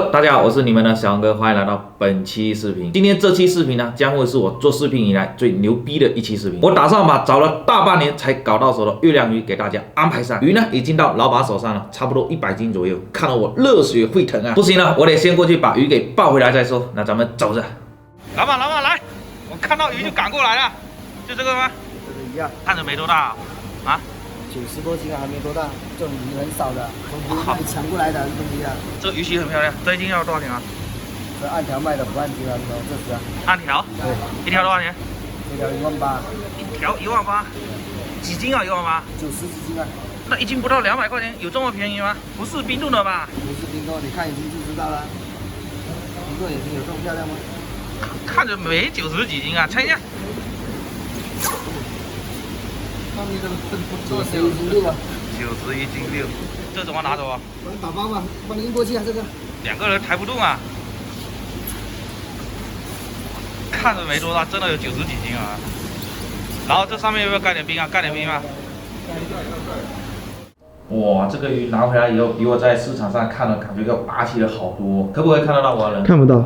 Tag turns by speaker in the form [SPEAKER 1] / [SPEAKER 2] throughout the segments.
[SPEAKER 1] Hello， 大家好，我是你们的小杨哥，欢迎来到本期视频。今天这期视频呢，将会是我做视频以来最牛逼的一期视频。我打算把找了大半年才搞到手的月亮鱼给大家安排上。鱼呢，已经到老板手上了，差不多100斤左右，看得我热血沸腾啊！不行了，我得先过去把鱼给抱回来再说。那咱们走着。老板来，我看到鱼就赶过来了，就这个吗？
[SPEAKER 2] 这个鱼啊，
[SPEAKER 1] 看着没多大啊。
[SPEAKER 2] 90多斤啊，还没多大，这种鱼很少的，从别人那里抢过来的这种鱼啊。
[SPEAKER 1] 这鱼鳍很漂亮，这一斤要多少钱啊？
[SPEAKER 2] 这按条卖的，不按斤啊，这是啊。
[SPEAKER 1] 按条？
[SPEAKER 2] 对。
[SPEAKER 1] 一条多少钱？
[SPEAKER 2] 一条18000。
[SPEAKER 1] 一条18000？几斤啊？18000？90
[SPEAKER 2] 几斤啊。
[SPEAKER 1] 那一斤不到200块钱，有这么便宜吗？不是冰冻的吧？
[SPEAKER 2] 不是冰冻，你看眼睛就知道了。冰冻眼睛有这么漂亮吗？
[SPEAKER 1] 看着没90几斤啊，称一下。
[SPEAKER 2] 91斤6啊
[SPEAKER 1] ，91斤6，这怎么拿走啊？
[SPEAKER 2] 帮你打包吧，帮你运过去啊，这个。
[SPEAKER 1] 2个人抬不动啊。看着没多大，真的有90几斤啊。然后这上面要不要盖点冰啊？盖点冰吗？哇，这个鱼拿回来以后，比我在市场上看的感觉要霸气了好多。可不可以看得到我的人？
[SPEAKER 2] 看不到。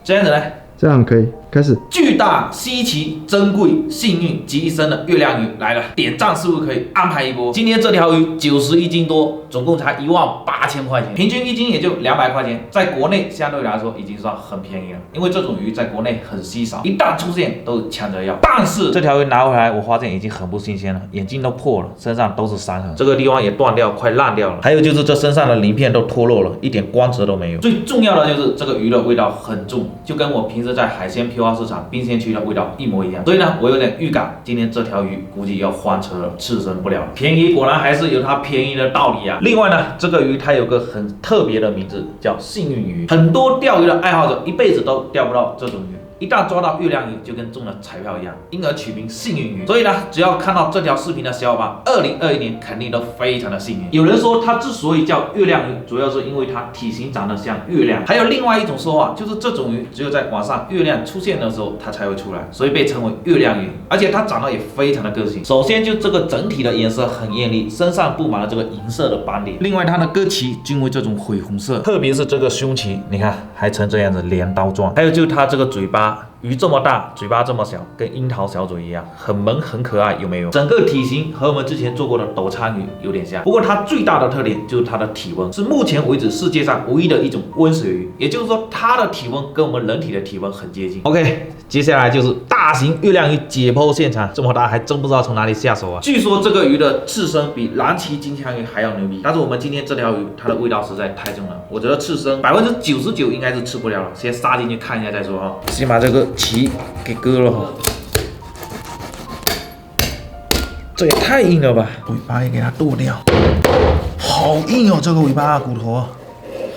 [SPEAKER 1] 这样子呢？
[SPEAKER 2] 这样可以开始。
[SPEAKER 1] 巨大、稀奇、珍贵、幸运集一身的月亮鱼来了，点赞是不是可以安排一波？今天这条鱼91斤多，总共才18000块钱，平均一斤也就200块钱，在国内相对来说已经算很便宜了，因为这种鱼在国内很稀少，一旦出现都抢着要。但是这条鱼拿回来，我发现已经很不新鲜了，眼睛都破了，身上都是伤痕，这个地方也断掉，快烂掉了，还有就是这身上的鳞片都脱落了，一点光泽都没有。最重要的就是这个鱼的味道很重，就跟我平时在海鲜批发市场冰鲜区的味道一模一样，所以呢，我有点预感，今天这条鱼估计要翻车了，刺身不了了。便宜果然还是有它便宜的道理啊。另外呢，这个鱼它有个很特别的名字，叫幸运鱼。很多钓鱼的爱好者一辈子都钓不到这种鱼。 一旦抓到月亮鱼，就跟中了彩票一样，因而取名幸运鱼。所以呢，只要看到这条视频的小伙伴，2021年肯定都非常的幸运。有人说它之所以叫月亮鱼，主要是因为它体型长得像月亮。还有另外一种说法，就是这种鱼只有在晚上月亮出现的时候它才会出来，所以被称为月亮鱼。而且它长得也非常的个性。首先就这个整体的颜色很艳丽，身上布满了这个银色的斑点。另外它的鸽鳍均为这种灰红色，特别是这个胸鳍，你看还呈这样子镰刀状。还有就是它这个嘴巴。 鱼这么大，嘴巴这么小，跟樱桃小嘴一样，很萌很可爱，有没有？整个体型和我们之前做过的斗叉鱼有点像，不过它最大的特点就是它的体温，是目前为止世界上唯一的一种温水鱼，也就是说它的体温跟我们人体的体温很接近。OK， 接下来就是大型月亮鱼解剖现场，这么大还真不知道从哪里下手啊！据说这个鱼的刺身比蓝鳍金枪鱼还要牛逼，但是我们今天这条鱼它的味道实在太重了，我觉得刺身99%应该是吃不了了，先杀进去看一下再说啊，先把这个 鳍给割了哈，这也太硬了吧！尾巴也给它剁掉，好硬哦，这个尾巴骨头啊，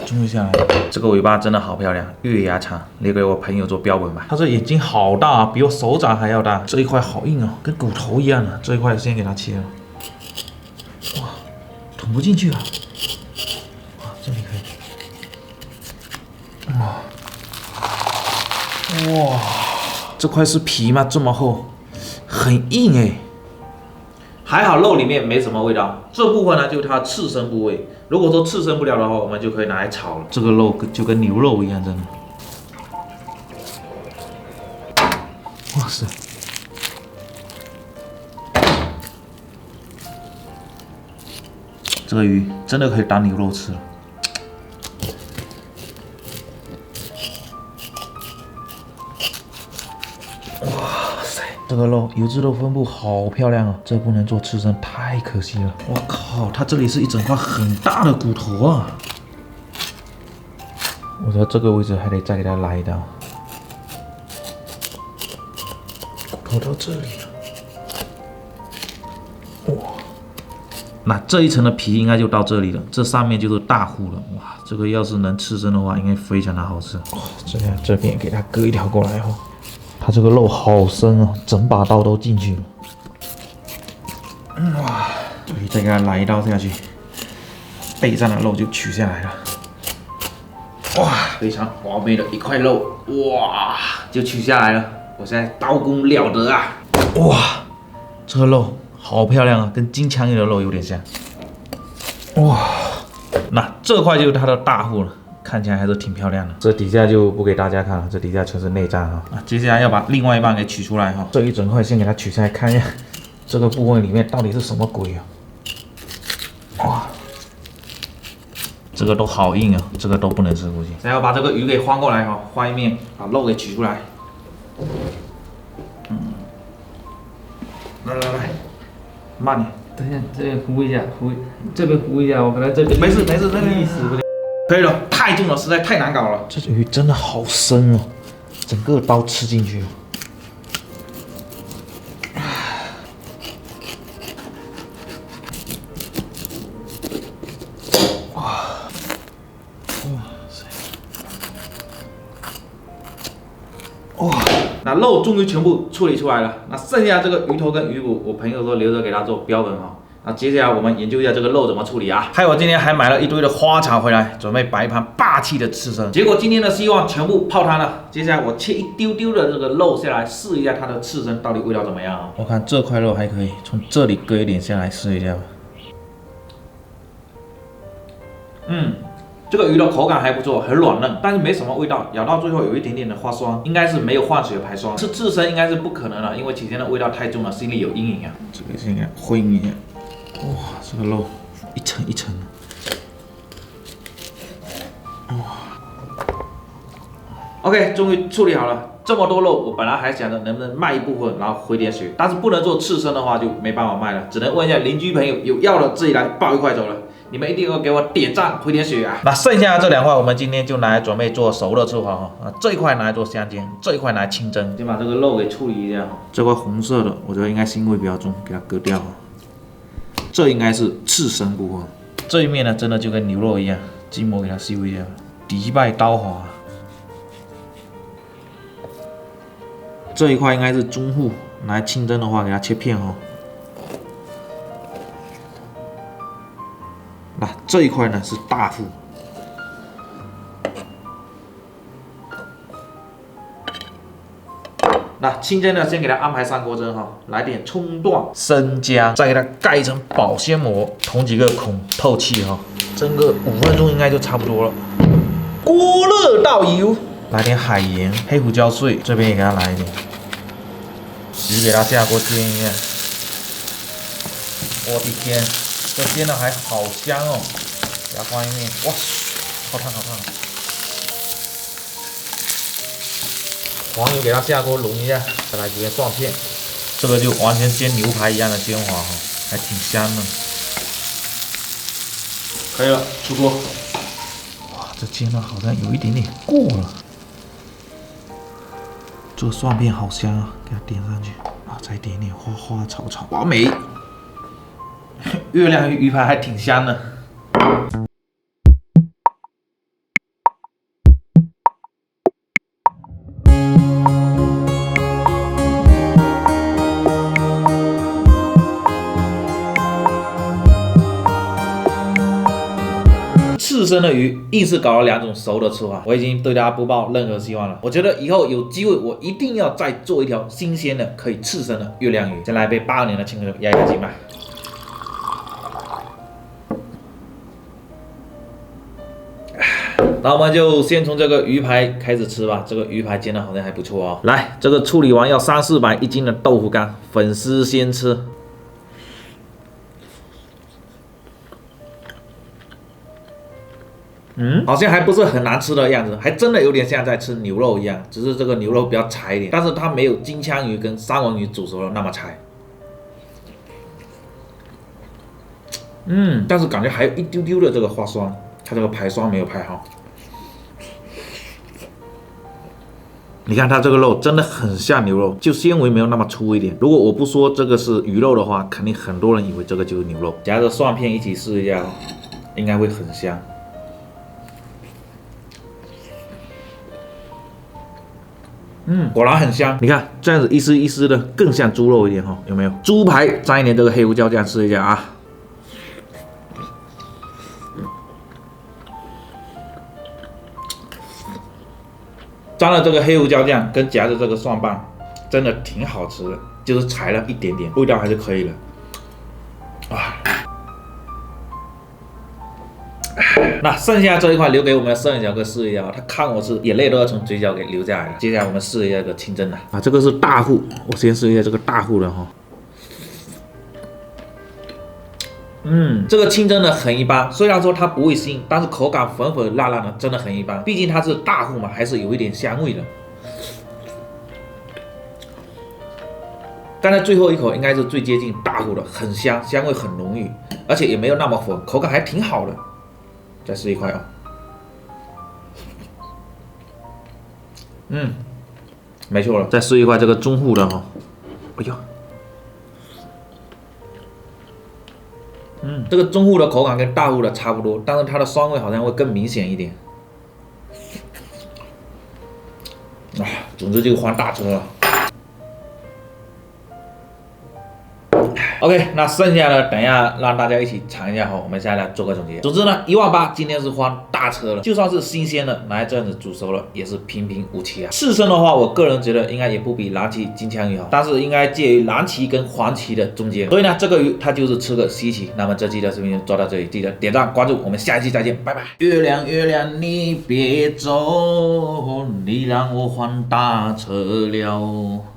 [SPEAKER 1] 终于下来了。这个尾巴真的好漂亮，月牙长，留给我朋友做标本吧。它这眼睛好大，比我手掌还要大，这一块好硬哦，跟骨头一样的。这一块先给它切了，哇，捅不进去啊！哇，这里可以，哇。 这块是皮吗？这么厚，很硬哎。还好肉里面没什么味道，这部分呢就是它刺身部位。如果说刺身不了的话，我们就可以拿来炒了。这个肉就跟牛肉一样，真的。哇塞！这个鱼真的可以当牛肉吃了。 这个肉油脂的分布好漂亮啊，这不能做刺身，太可惜了。我靠，它这里是一整块很大的骨头啊！我觉得这个位置还得再给它来一刀。骨头到这里了，哇！那这一层的皮应该就到这里了，这上面就是大骨了。哇，这个要是能刺身的话，应该非常的好吃。哇，这样这边给它割一条过来哦。 它这个肉好深哦，整把刀都进去了。哇，对，再给它来一刀下去，背上的肉就取下来了。哇，非常完美的一块肉，哇，就取下来了。我现在刀工了得啊！哇，这个肉好漂亮啊，跟金枪鱼的肉有点像。哇，那这块就是它的大户了。看起来还是挺漂亮的。这底下就不给大家看了，这底下全是内脏哈。接下来要把另外一半给取出来哈。这一整块先给它取下来看一下，这个部位里面到底是什么鬼啊？哇，这个都好硬啊，这个都不能吃估计。再要把这个鱼给翻过来哈，翻一面，把肉给取出来。来，慢点。
[SPEAKER 2] 等一下，这边扶一下，这边扶一下，我可能这边
[SPEAKER 1] 没事，这边
[SPEAKER 2] 意思不了。
[SPEAKER 1] 可以了，太重了，实在太难搞了。这鱼真的好深哦，整个刀吃进去。哇，那肉终于全部处理出来了。那剩下这个鱼头跟鱼骨，我朋友说留着给他做标本哈。那接下来我们研究一下这个肉怎么处理啊。还有我今天还买了一堆的花草回来，准备摆一盘霸气的刺身。结果今天的希望全部泡汤了。接下来我切一丢丢的这个肉下来，试一下它的刺身到底味道怎么样啊？我看这块肉还可以，从这里割一点下来试一下吧。这个鱼的口感还不错，很软嫩，但是没什么味道，咬到最后有一点点的发酸，应该是没有换水排酸。吃刺身应该是不可能了，因为起先的味道太重了，心里有阴影啊。这个先给它混一下，哇，这个肉一层一层的，哇 ，OK， 终于处理好了。这么多肉，我本来还想着能不能卖一部分，然后回点水，但是不能做刺身的话就没办法卖了，只能问一下邻居朋友有要的自己来抱一块走了。你们一定要给我点赞回点血啊！那剩下的这2块，我们今天就拿来准备做熟的吃法哈。这一块拿来做香煎，这一块拿来清蒸。先把这个肉给处理一下。这块红色的，我觉得应该腥味比较重，给它割掉。这应该是刺身部分。这一面呢，真的就跟牛肉一样，筋膜给它修一下，迪拜刀法。这一块应该是中腹，拿来清蒸的话，给它切片哦。那这一块呢是大腹，那清蒸呢先给它安排3锅蒸哈，来点葱段、生姜，再给它盖一层保鲜膜，捅几个孔透气哈，蒸个5分钟应该就差不多了。锅热倒油，来点海盐、黑胡椒碎，这边也给它来一点，鱼给它下锅煎一下。我的天！这煎的还好香哦，给它翻一面，哇，好烫好烫！黄油给它下锅融一下，再来几个蒜片，这个就完全煎牛排一样的煎法哈，还挺香的。可以了，出锅。哇，这煎的好像有一点点过了。这个蒜片好香啊，给它点上去啊，再点点花花草草，完美。月亮鱼排还挺香的。刺身的鱼硬是搞了2种熟的吃法，我已经对它不抱任何希望了。我觉得以后有机会，我一定要再做一条新鲜的可以刺身的月亮鱼。先来一杯82年的清酒压压惊吧。那我们就先从这个鱼排开始吃吧，这个鱼排煎的好像还不错哦。来，这个处理完要300-4001斤的豆腐干，粉丝先吃。好像还不是很难吃的样子，还真的有点像在吃牛肉一样，只是这个牛肉比较柴一点，但是它没有金枪鱼跟三文鱼煮熟的那么柴。但是感觉还有一丢丢的这个花酸，它这个排酸没有排好。你看它这个肉真的很像牛肉，就纤维没有那么粗一点。如果我不说这个是鱼肉的话，肯定很多人以为这个就是牛肉。夹着蒜片一起试一下，应该会很香。果然很香。你看这样子一丝一丝的，更像猪肉一点哈，有没有？猪排沾一点这个黑胡椒酱试一下啊。沾了这个黑胡椒酱跟夹着这个蒜瓣，真的挺好吃的，就是柴了一点点，味道还是可以的。那那剩下这一块留给我们的摄影小哥试一下，他看我是眼泪都要从嘴角给流下来了。接下来我们试一下这个清蒸的啊，这个是大户，我先试一下这个大户的哈。这个清蒸的很一般，虽然说它不会腥，但是口感粉粉辣辣的，真的很一般。毕竟它是大户嘛，还是有一点香味的。刚才最后一口应该是最接近大户的，很香，香味很浓郁，而且也没有那么粉，口感还挺好的。再试一块啊，没错了，再试一块这个中户的哈，哎呦。这个中户的口感跟大户的差不多，但是它的酸味好像会更明显一点。总之就换大车了。OK， 那剩下的等一下让大家一起尝一下哈，我们现在来做个总结。总之呢，18000今天是换大车了，就算是新鲜的，拿一阵子煮熟了也是平平无奇啊。刺身的话，我个人觉得应该也不比蓝鳍金枪鱼好，但是应该介于蓝鳍跟黄鳍的中间。所以呢，这个鱼它就是吃个稀奇。那么这期的视频就做到这里，记得点赞关注，我们下一期再见，拜拜。月亮月亮你别走，你让我换大车了。